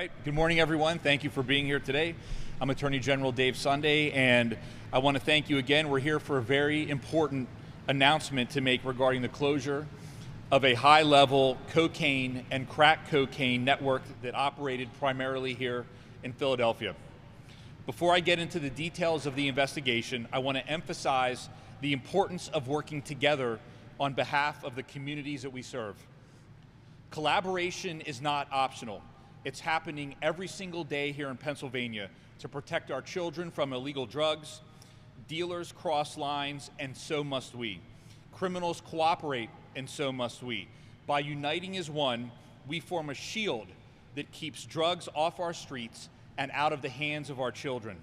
right, good morning everyone. Thank you for being here today. I'm Attorney General Dave Sunday, and I want to thank you again. We're here for a very important announcement to make regarding the closure of a high-level cocaine and crack cocaine network that operated primarily here in Philadelphia. Before I get into the details of the investigation, I want to emphasize the importance of working together on behalf of the communities that we serve. Collaboration is not optional. It's happening every single day here in Pennsylvania to protect our children from illegal drugs. Dealers cross lines, and so must we. Criminals cooperate, and so must we. By uniting as one, we form a shield that keeps drugs off our streets and out of the hands of our children.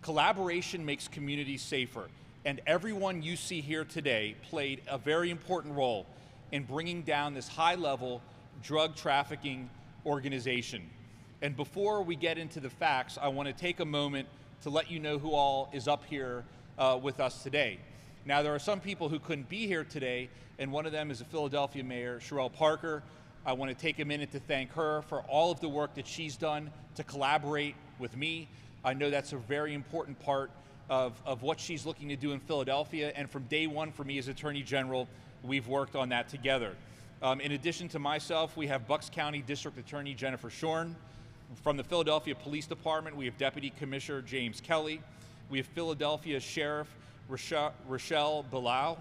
Collaboration makes communities safer, and everyone you see here today played a very important role in bringing down this high-level drug trafficking organization. And before we get into the facts, I want to take a moment to let you know who all is up here with us today. Now, there are some people who couldn't be here today, and one of them is the Philadelphia Mayor, Cherelle Parker. I want to take a minute to thank her for all of the work that she's done to collaborate with me. I know that's a very important part of what she's looking to do in Philadelphia, and from day one for me as Attorney General, we've worked on that together. In addition to myself, we have Bucks County District Attorney Jennifer Shorn. From the Philadelphia Police Department, we have Deputy Commissioner James Kelly. We have Philadelphia Sheriff Rochelle Bilal.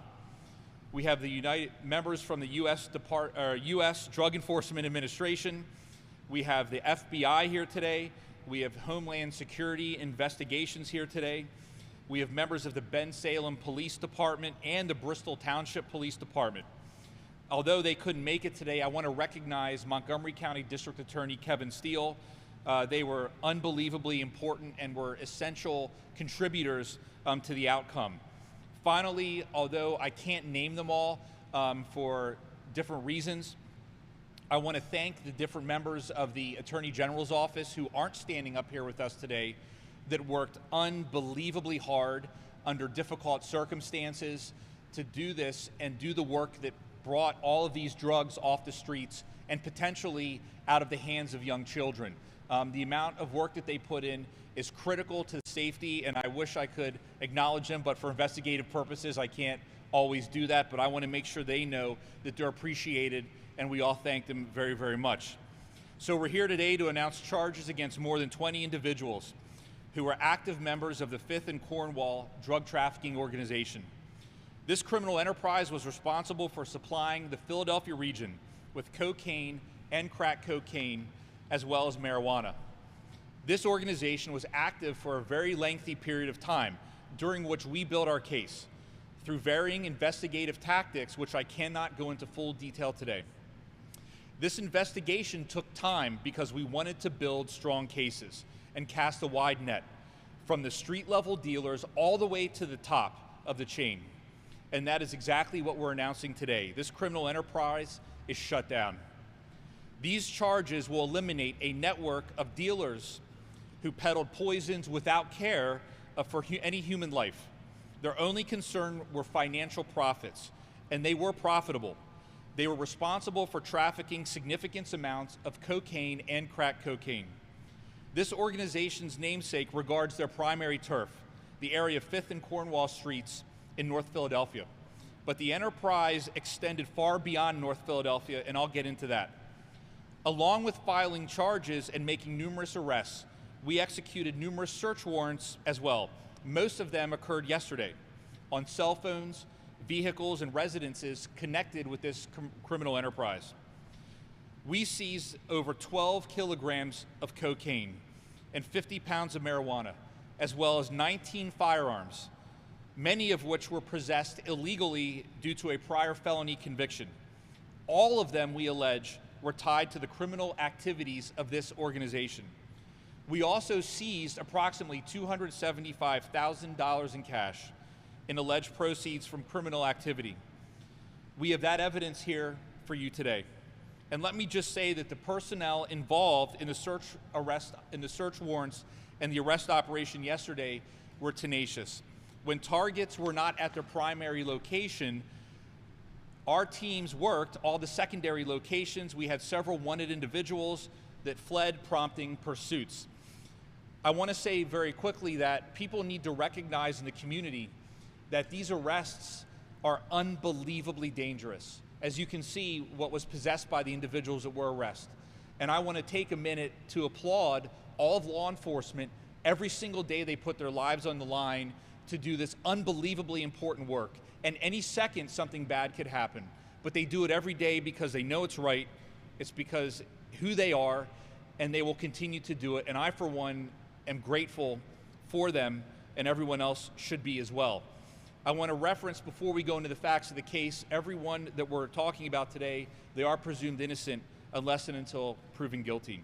We have the members from the U.S. Drug Enforcement Administration. We have the FBI here today. We have Homeland Security Investigations here today. We have members of the Bensalem Police Department and the Bristol Township Police Department. Although they couldn't make it today, I want to recognize Montgomery County District Attorney Kevin Steele. They were unbelievably important and were essential contributors to the outcome. Finally, although I can't name them all for different reasons, I want to thank the different members of the Attorney General's office who aren't standing up here with us today that worked unbelievably hard under difficult circumstances to do this and do the work that brought all of these drugs off the streets and potentially out of the hands of young children. The amount of work that they put in is critical to safety, and I wish I could acknowledge them, but for investigative purposes, I can't always do that, but I want to make sure they know that they're appreciated, and we all thank them very, very much. So we're here today to announce charges against more than 20 individuals who are active members of the 5th and Cornwall drug trafficking organization. This criminal enterprise was responsible for supplying the Philadelphia region with cocaine and crack cocaine, as well as marijuana. This organization was active for a very lengthy period of time, during which we built our case through varying investigative tactics, which I cannot go into full detail today. This investigation took time because we wanted to build strong cases and cast a wide net, from the street-level dealers all the way to the top of the chain. And that is exactly what we're announcing today. This criminal enterprise is shut down. These charges will eliminate a network of dealers who peddled poisons without care for any human life. Their only concern were financial profits, and they were profitable. They were responsible for trafficking significant amounts of cocaine and crack cocaine. This organization's namesake regards their primary turf, the area of 5th and Cornwall Streets in North Philadelphia. But the enterprise extended far beyond North Philadelphia, and I'll get into that. Along with filing charges and making numerous arrests, we executed numerous search warrants as well. Most of them occurred yesterday on cell phones, vehicles, and residences connected with this criminal enterprise. We seized over 12 kilograms of cocaine and 50 pounds of marijuana, as well as 19 firearms, many of which were possessed illegally due to a prior felony conviction. All of them, we allege, were tied to the criminal activities of this organization. We also seized approximately $275,000 in cash in alleged proceeds from criminal activity. We have that evidence here for you today. And let me just say that the personnel involved in the search warrants and the arrest operation yesterday were tenacious. When targets were not at their primary location, our teams worked all the secondary locations. We had several wanted individuals that fled, prompting pursuits. I want to say very quickly that people need to recognize in the community that these arrests are unbelievably dangerous. As you can see, what was possessed by the individuals that were arrested. And I want to take a minute to applaud all of law enforcement. Every single day they put their lives on the line to do this unbelievably important work. And any second, something bad could happen. But they do it every day because they know it's right. It's because who they are, and they will continue to do it. And I, for one, am grateful for them, and everyone else should be as well. I want to reference, before we go into the facts of the case, everyone that we're talking about today, they are presumed innocent unless and until proven guilty.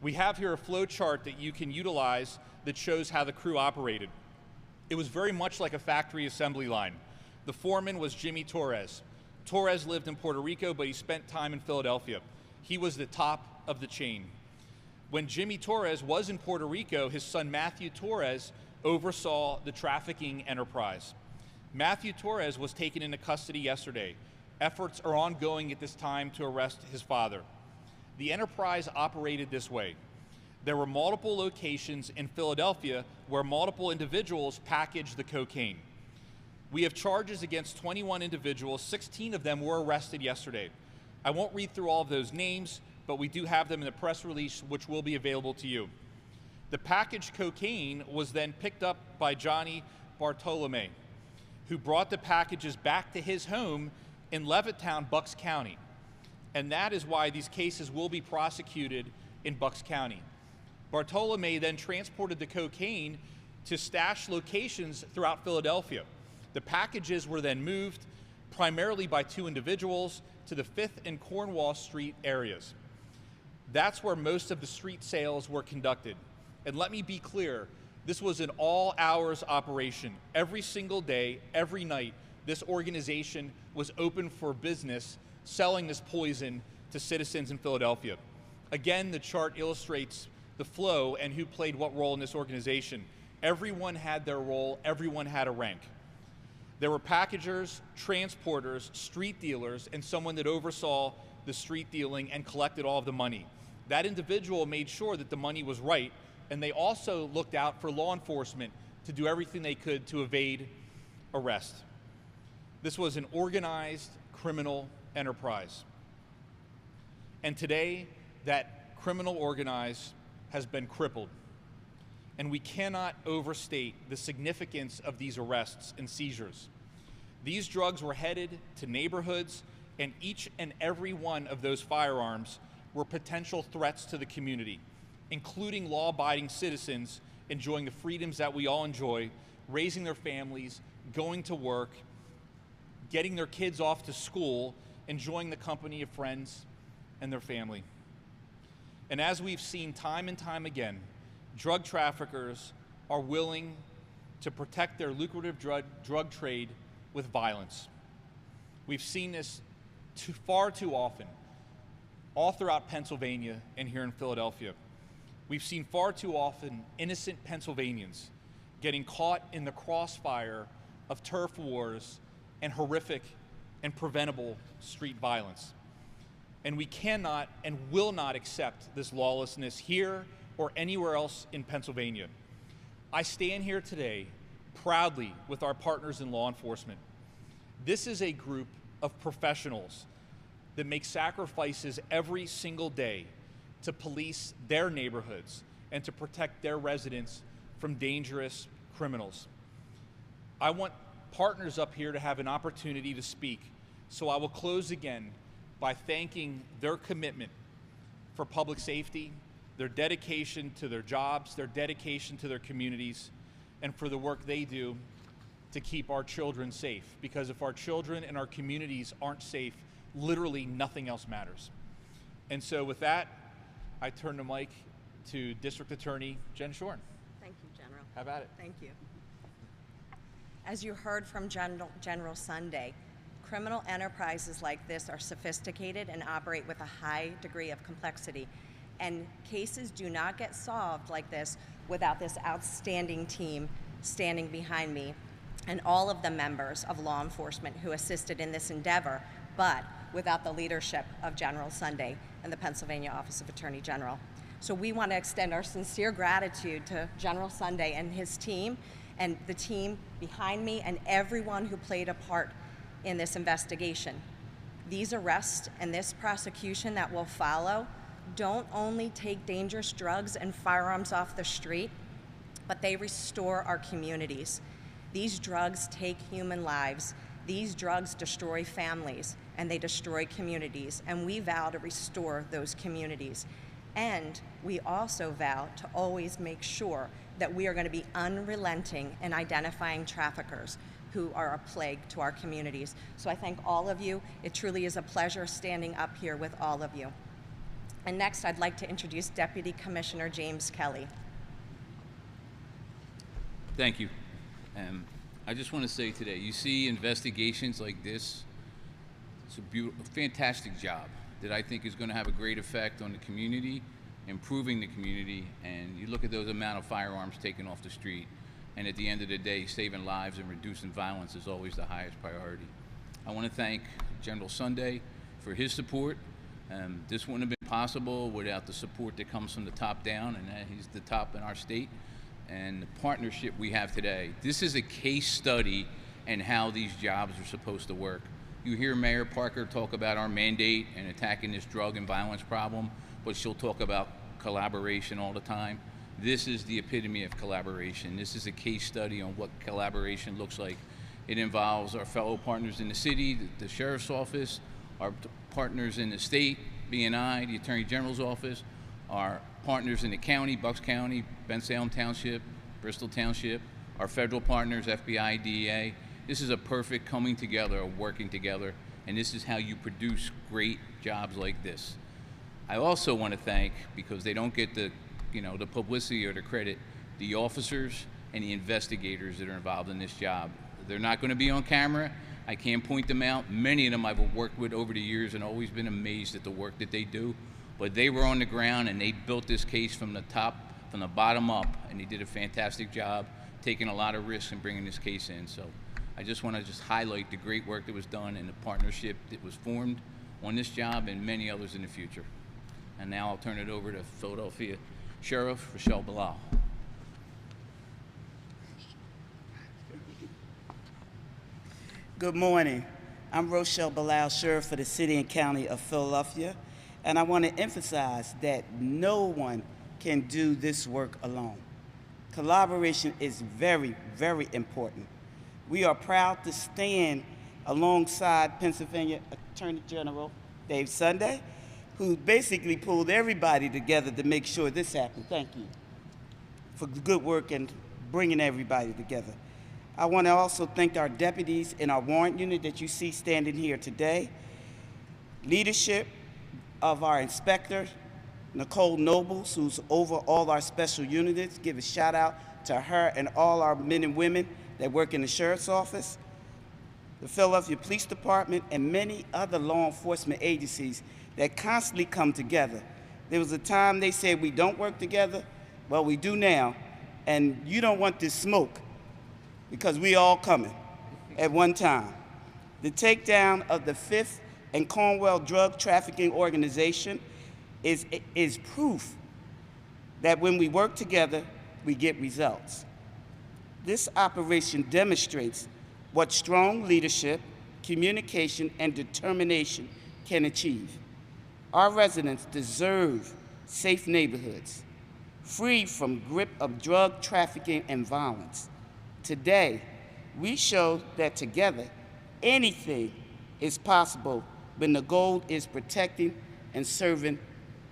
We have here a flow chart that you can utilize that shows how the crew operated. It was very much like a factory assembly line. The foreman was Jimmy Torres. Torres lived in Puerto Rico, but he spent time in Philadelphia. He was the top of the chain. When Jimmy Torres was in Puerto Rico, his son Matthew Torres oversaw the trafficking enterprise. Matthew Torres was taken into custody yesterday. Efforts are ongoing at this time to arrest his father. The enterprise operated this way. There were multiple locations in Philadelphia where multiple individuals packaged the cocaine. We have charges against 21 individuals. 16 of them were arrested yesterday. I won't read through all of those names, but we do have them in the press release, which will be available to you. The packaged cocaine was then picked up by Johnny Bartolome, who brought the packages back to his home in Levittown, Bucks County. And that is why these cases will be prosecuted in Bucks County. Bartolome then transported the cocaine to stash locations throughout Philadelphia. The packages were then moved primarily by 2 individuals to the 5th and Cornwall Street areas. That's where most of the street sales were conducted. And let me be clear, this was an all hours operation. Every single day, every night, this organization was open for business, selling this poison to citizens in Philadelphia. Again, the chart illustrates the flow and who played what role in this organization. Everyone had their role, everyone had a rank. There were packagers, transporters, street dealers, and someone that oversaw the street dealing and collected all of the money. That individual made sure that the money was right, and they also looked out for law enforcement to do everything they could to evade arrest. This was an organized criminal enterprise. And today, that criminal organize has been crippled. And we cannot overstate the significance of these arrests and seizures. These drugs were headed to neighborhoods, and each and every one of those firearms were potential threats to the community, including law-abiding citizens enjoying the freedoms that we all enjoy, raising their families, going to work, getting their kids off to school, enjoying the company of friends and their family. And as we've seen time and time again, drug traffickers are willing to protect their lucrative drug trade with violence. We've seen this far too often, all throughout Pennsylvania and here in Philadelphia. We've seen far too often innocent Pennsylvanians getting caught in the crossfire of turf wars and horrific and preventable street violence. And we cannot and will not accept this lawlessness here or anywhere else in Pennsylvania. I stand here today proudly with our partners in law enforcement. This is a group of professionals that make sacrifices every single day to police their neighborhoods and to protect their residents from dangerous criminals. I want partners up here to have an opportunity to speak, so I will close again by thanking their commitment for public safety, their dedication to their jobs, their dedication to their communities, and for the work they do to keep our children safe. Because if our children and our communities aren't safe, literally nothing else matters. And so with that, I turn the mic to District Attorney Jen Shorn. Thank you, General. Have at it. Thank you. As you heard from General Sunday, criminal enterprises like this are sophisticated and operate with a high degree of complexity. And cases do not get solved like this without this outstanding team standing behind me and all of the members of law enforcement who assisted in this endeavor, but without the leadership of General Sunday. and the Pennsylvania Office of Attorney General. So we want to extend our sincere gratitude to General Sunday and his team, and the team behind me, and everyone who played a part in this investigation. These arrests and this prosecution that will follow don't only take dangerous drugs and firearms off the street, but they restore our communities. These drugs take human lives. These drugs destroy families, and they destroy communities, and we vow to restore those communities. And we also vow to always make sure that we are going to be unrelenting in identifying traffickers who are a plague to our communities. So I thank all of you. It truly is a pleasure standing up here with all of you. And next, I'd like to introduce Deputy Commissioner James Kelly. Thank you. I just want to say today, you see investigations like this, it's a fantastic job that I think is going to have a great effect on the community, improving the community, and you look at those amount of firearms taken off the street, and at the end of the day, saving lives and reducing violence is always the highest priority. I want to thank General Sunday for his support. This wouldn't have been possible without the support that comes from the top down, and he's the top in our state. And the partnership we have today, this is a case study in how these jobs are supposed to work. You hear Mayor Parker talk about our mandate and attacking this drug and violence problem, but she'll talk about collaboration all the time. This is the epitome of collaboration. This is a case study on what collaboration looks like. It involves our fellow partners in the city, the Sheriff's Office, our partners in the state, BNI, the Attorney General's Office, our partners in the county, Bucks County, Bensalem Township, Bristol Township, our federal partners, FBI, DEA. This is a perfect coming together, of working together, and this is how you produce great jobs like this. I also want to thank, because they don't get the publicity or the credit, the officers and the investigators that are involved in this job. They're not going to be on camera. I can't point them out. Many of them I've worked with over the years and always been amazed at the work that they do. But they were on the ground and they built this case from the top, from the bottom up, and they did a fantastic job, taking a lot of risks in bringing this case in. So I just want to highlight the great work that was done and the partnership that was formed on this job and many others in the future. And now I'll turn it over to Philadelphia Sheriff Rochelle Bilal. Good morning. I'm Rochelle Bilal, Sheriff for the City and County of Philadelphia, and I want to emphasize that no one can do this work alone. Collaboration is very, very important. We are proud to stand alongside Pennsylvania Attorney General Dave Sunday, who basically pulled everybody together to make sure this happened. Thank you for the good work and bringing everybody together. I want to also thank our deputies in our warrant unit that you see standing here today, leadership of our inspector, Nicole Nobles, who's over all our special units. Give a shout out to her and all our men and women that work in the Sheriff's Office, the Philadelphia Police Department, and many other law enforcement agencies that constantly come together. There was a time they said we don't work together. Well, we do now, and you don't want this smoke, because we all coming at one time. The takedown of the 5th and Cornwall drug trafficking organization is proof that when we work together, we get results. This operation demonstrates what strong leadership, communication, and determination can achieve. Our residents deserve safe neighborhoods, free from grip of drug trafficking and violence. Today, we show that together, anything is possible when the goal is protecting and serving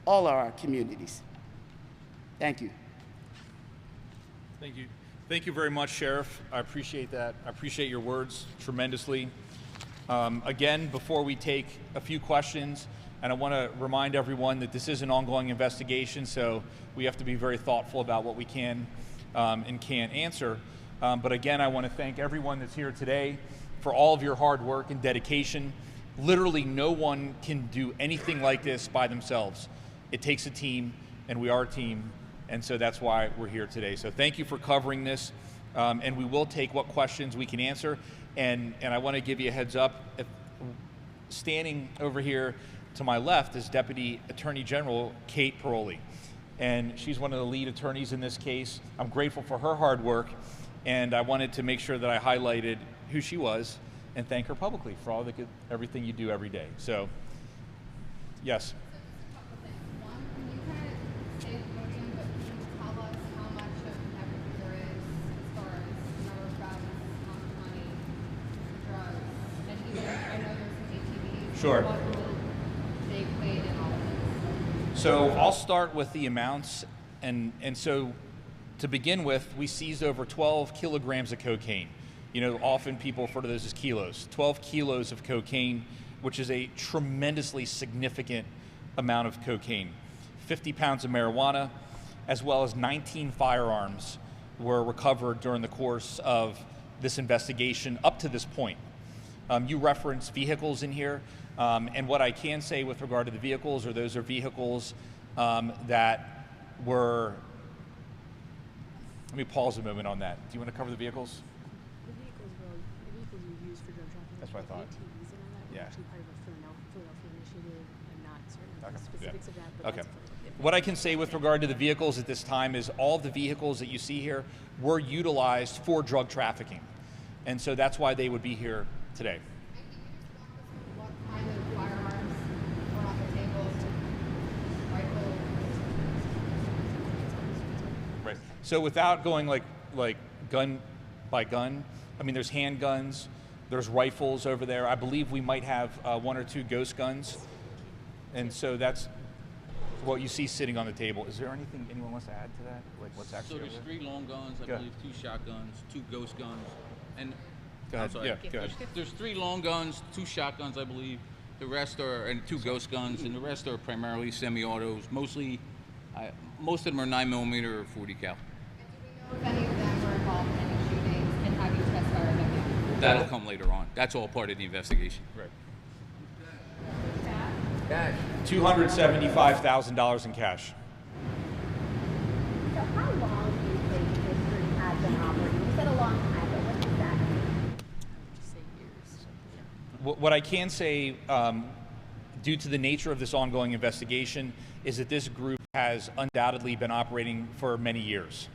all of our communities. Thank you. Thank you. Thank you very much, Sheriff. I appreciate that. I appreciate your words tremendously. Again, before we take a few questions, and I want to remind everyone that this is an ongoing investigation, so we have to be very thoughtful about what we can and can't answer. But again, I want to thank everyone that's here today for all of your hard work and dedication. Literally no one can do anything like this by themselves. It takes a team, and we are a team, and so that's why we're here today. So thank you for covering this, and we will take what questions we can answer. And I want to give you a heads up. Standing over here to my left is Deputy Attorney General Kate Paroli. And she's one of the lead attorneys in this case. I'm grateful for her hard work, and I wanted to make sure that I highlighted who she was and thank her publicly for all everything you do every day. So, yes. One, can you kind of say the podium, but can you tell us how much of everything there is as far as number of guns, amount of money, drugs, and even, I know there's some ATVs. Sure. What role they played in all of this? So I'll start with the amounts, and so to begin with, we seized over 12 kilograms of cocaine. You know, often people refer to those as kilos. 12 kilos of cocaine, which is a tremendously significant amount of cocaine. 50 pounds of marijuana, as well as 19 firearms were recovered during the course of this investigation up to this point. You referenced vehicles in here, and what I can say with regard to the vehicles, or those are vehicles that were, let me pause a moment on that. Do you want to cover the vehicles? The vehicles we use for drug trafficking. That's what I thought. ATVs and all that were Yeah. actually part of a Philadelphia initiative. I'm not certain of Okay, the yeah. specifics of that, but Okay. that's Philadelphia. What I can say with regard to the vehicles at this time is all of the vehicles that you see here were utilized for drug trafficking. And so that's why they would be here today. And can you just walk us through what kind of firearms were on the tables, rifles? Right. So without going like gun by gun, I mean, there's handguns, there's rifles over there. I believe we might have one or two ghost guns. And so that's what you see sitting on the table. Is there anything anyone wants to add to that? Like what's So actually there's over there? 3 long guns, I Go ahead. believe 2 shotguns, 2 ghost guns, and Go I'm ahead. sorry. Yeah, go ahead. There's 3 long guns, 2 shotguns, I believe. The rest are, and 2 ghost guns, and the rest are primarily semi-autos. Mostly, most of them are 9mm or 40 cal. And do we know if any of them were involved in any shootings, and have you testified or anything? That'll come later on. That's all part of the investigation. Right. Cash? $275,000 in cash. So how long do you think this group has been operating? You said a long time, but what does that mean? Just say years. What I can say, due to the nature of this ongoing investigation, is that this group has undoubtedly been operating for many years.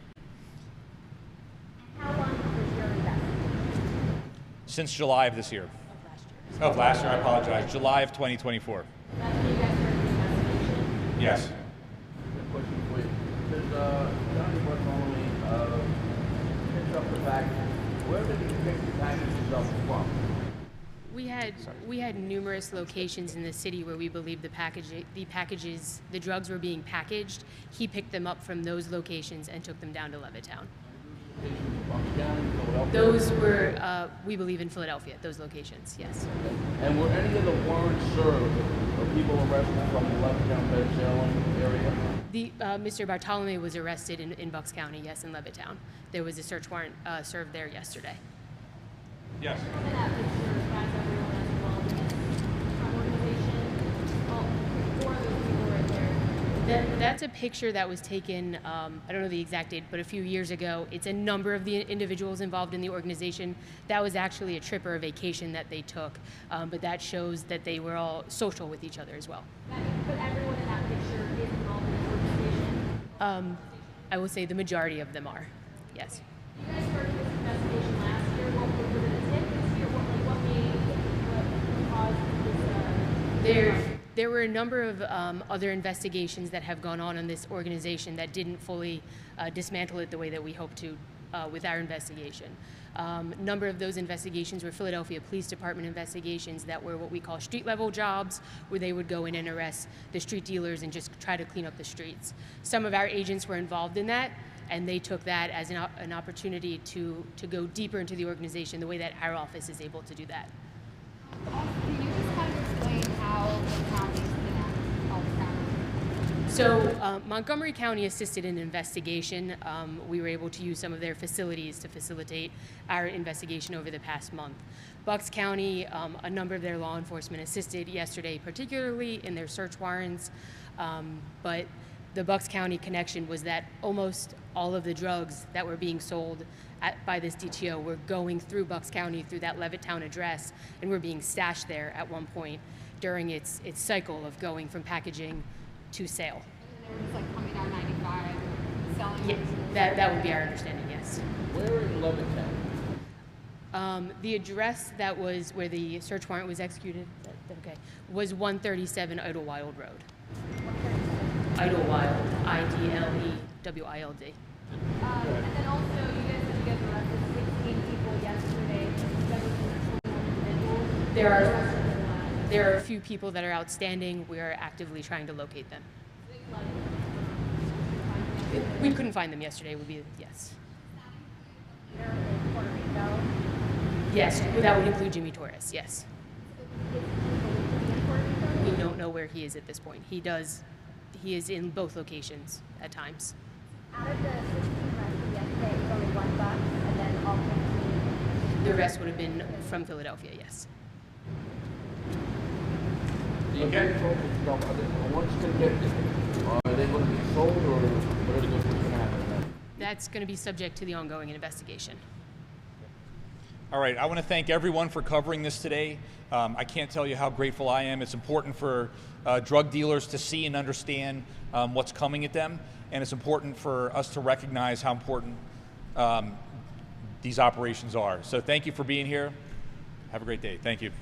How long was your investigation? Since July of this year. Of last year. Of last year, I apologize. July of 2024. That's when you guys started the investigation? Yes. Good question for you. Does Johnny Bartolome pick up the package? Where did he pick the packages up from? We had numerous locations in the city where we believed the drugs were being packaged. He picked them up from those locations and took them down to Levittown. Bucks County, Philadelphia? Those were, we believe, in Philadelphia, those locations, yes. And were any of the warrants served or people arrested from the Levittown, Bed Salem area? Mr. Bartolome was arrested in Bucks County, yes, in Levittown. There was a search warrant served there yesterday. Yes. Some of that picture describes everyone that's involved in this organization. Well, four of those people right there. That's a picture that was taken, I don't know the exact date, but a few years ago. It's a number of the individuals involved in the organization. That was actually a trip or a vacation that they took, but that shows that they were all social with each other as well. But everyone in that picture is involved in this organization. I will say the majority of them are, yes. You guys started this investigation last year. What was it a tip this year? What made what caused this? There were a number of other investigations that have gone on in this organization that didn't fully dismantle it the way that we hoped to with our investigation. A number of those investigations were Philadelphia Police Department investigations that were what we call street level jobs, where they would go in and arrest the street dealers and just try to clean up the streets. Some of our agents were involved in that, and they took that as an opportunity to go deeper into the organization the way that our office is able to do that. Can you just kind of explain how the counties connect all the counties? So Montgomery County assisted in an investigation. We were able to use some of their facilities to facilitate our investigation over the past month. Bucks County, a number of their law enforcement assisted yesterday, particularly in their search warrants, but the Bucks County connection was that almost all of the drugs that were being sold by this DTO were going through Bucks County through that Levittown address and were being stashed there at one point. during its cycle of going from packaging to sale. And they were just like coming down 95, selling Yeah, it. that would be our understanding, yes. Where in Levittown? The address that was where the search warrant was executed, okay, was 137 Idlewild Road. Idlewild, I-D-L-E-W-I-L-D. And then also, you guys said you guys arrested 16 people yesterday. That was 21 individuals. There are a few people that are outstanding. We are actively trying to locate them. We couldn't find them yesterday, would be yes. Puerto Rico. Yes, that would include Jimmy Torres, yes. We don't know where he is at this point. He is in both locations at times. Out of the 16 arrested yesterday, it was only one bus, and then all 15. The rest would have been from Philadelphia, yes. The individuals and stuff, once convicted, are they going to be sold or what is going to happen? That's going to be subject to the ongoing investigation. All right, I want to thank everyone for covering this today. I can't tell you how grateful I am. It's important for drug dealers to see and understand what's coming at them, and it's important for us to recognize how important these operations are. So thank you for being here. Have a great day. Thank you.